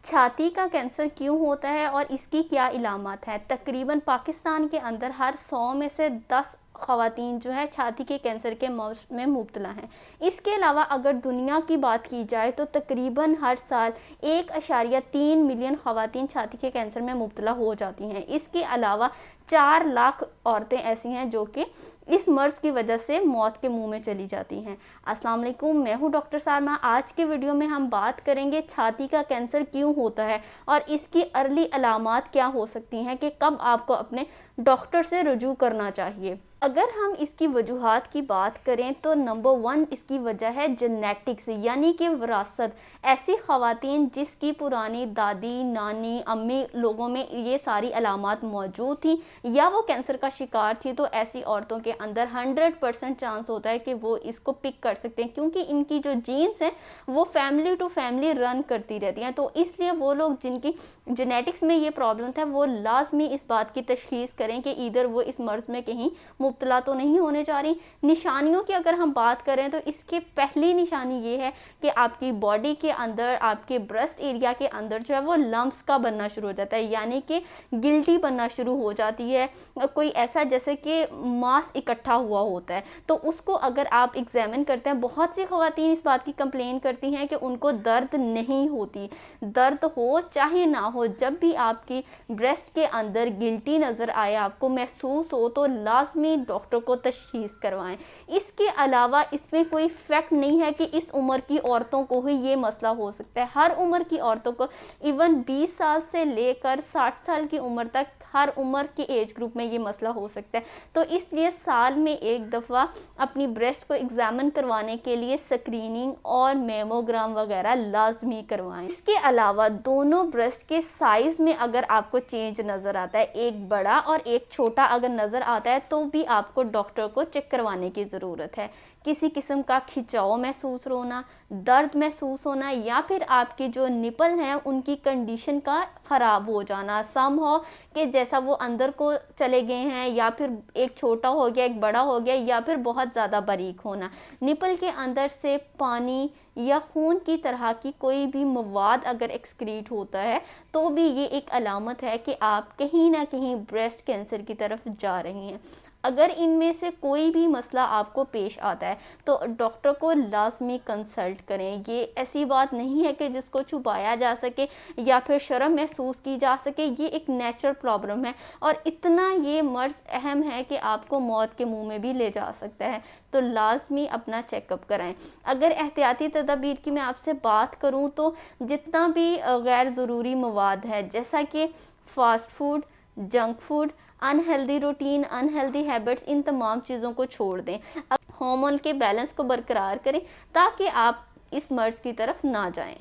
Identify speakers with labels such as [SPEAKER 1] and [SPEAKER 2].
[SPEAKER 1] چھاتی کا کینسر کیوں ہوتا ہے اور اس کی کیا علامات ہیں؟ تقریباً پاکستان کے اندر ہر 100 میں سے 10 خواتین جو ہے چھاتی کے کینسر کے مرض میں مبتلا ہیں۔ اس کے علاوہ اگر دنیا کی بات کی جائے تو تقریباً ہر سال 1.3 ملین خواتین چھاتی کے کینسر میں مبتلا ہو جاتی ہیں۔ اس کے علاوہ 4 لاکھ عورتیں ایسی ہیں جو کہ اس مرض کی وجہ سے موت کے منہ میں چلی جاتی ہیں۔ السلام علیکم، میں ہوں ڈاکٹر سارمہ۔ آج کے ویڈیو میں ہم بات کریں گے چھاتی کا کینسر کیوں ہوتا ہے اور اس کی ارلی علامات کیا ہو سکتی ہیں کہ کب آپ کو اپنے ڈاکٹر سے رجوع کرنا چاہیے۔ اگر ہم اس کی وجوہات کی بات کریں تو نمبر 1 اس کی وجہ ہے جینیٹکس، یعنی کہ وراثت۔ ایسی خواتین جس کی پرانی دادی، نانی، امی لوگوں میں یہ ساری علامات موجود تھیں یا وہ کینسر کا شکار تھی، تو ایسی عورتوں کے اندر 100% چانس ہوتا ہے کہ وہ اس کو پک کر سکتے ہیں، کیونکہ ان کی جو جینز ہیں وہ فیملی ٹو فیملی رن کرتی رہتی ہیں۔ تو اس لیے وہ لوگ جن کی جینیٹکس میں یہ پرابلم تھا وہ لازمی اس بات کی تشخیص کریں کہ ادھر وہ اس مرض میں کہیں مبتلا تو نہیں ہونے جا رہی۔ نشانیوں کی اگر ہم بات کریں تو اس کے پہلی نشانی یہ ہے کہ آپ کی باڈی کے اندر، آپ کے بریسٹ ایریا کے اندر جو ہے وہ لمپس کا بننا شروع ہو جاتا ہے، یعنی کہ گلٹی بننا شروع ہو جاتی ہے، کوئی ایسا جیسے کہ ماس اکٹھا ہوا ہوتا ہے۔ تو اس کو اگر آپ ایگزامن کرتے ہیں، بہت سی خواتین اس بات کی کمپلین کرتی ہیں کہ ان کو درد نہیں ہوتی، درد ہو چاہے نہ ہو، جب بھی آپ کی بریسٹ کے اندر گلٹی نظر آئے، آپ کو محسوس ہو، تو لازمی ڈاکٹر کو تشخیص کروائیں۔ اس کے علاوہ اس میں کوئی فیکٹ نہیں ہے کہ اس عمر کی عورتوں کو ہی یہ مسئلہ ہو سکتا ہے۔ ہر عمر کی عورتوں کو، ایون 20 سال سے لے کر 60 سال کی عمر تک، ہر عمر کے ایج گروپ میں یہ مسئلہ ہو سکتا ہے۔ تو اس لیے سال میں ایک دفعہ اپنی بریسٹ کو ایگزامن کروانے کے لیے سکریننگ اور میموگرام وغیرہ لازمی کروائیں۔ اس کے علاوہ دونوں بریسٹ کے سائز میں اگر آپ کو چینج نظر آتا ہے، ایک بڑا اور ایک چھوٹا اگر نظر آتا ہے، تو بھی آپ کو ڈاکٹر کو چیک کروانے کی ضرورت ہے۔ کسی قسم کا کھچاؤ محسوس ہونا، درد محسوس ہونا، یا پھر آپ کی جو نپل ہیں ان کی کنڈیشن کا خراب ہو جانا، سم ہو کہ جیسا وہ اندر کو چلے گئے ہیں، یا پھر ایک چھوٹا ہو گیا، ایک بڑا ہو گیا، یا پھر بہت زیادہ باریک ہونا، نپل کے اندر سے پانی یا خون کی طرح کی کوئی بھی مواد اگر ایکسکریٹ ہوتا ہے، تو بھی یہ ایک علامت ہے کہ آپ کہیں نہ کہیں بریسٹ کینسر کی طرف جا رہی ہیں۔ اگر ان میں سے کوئی بھی مسئلہ آپ کو پیش آتا ہے تو ڈاکٹر کو لازمی کنسلٹ کریں۔ یہ ایسی بات نہیں ہے کہ جس کو چھپایا جا سکے یا پھر شرم محسوس کی جا سکے، یہ ایک نیچرل پرابلم ہے اور اتنا یہ مرض اہم ہے کہ آپ کو موت کے منہ میں بھی لے جا سکتا ہے۔ تو لازمی اپنا چیک اپ کرائیں۔ اگر احتیاطی تدابیر کی میں آپ سے بات کروں تو جتنا بھی غیر ضروری مواد ہے، جیسا کہ fast food, junk food, unhealthy routine, unhealthy habits, ان تمام چیزوں کو چھوڑ دیں۔ ہارمون کے بیلنس کو برقرار کریں تاکہ آپ اس مرض کی طرف نہ جائیں۔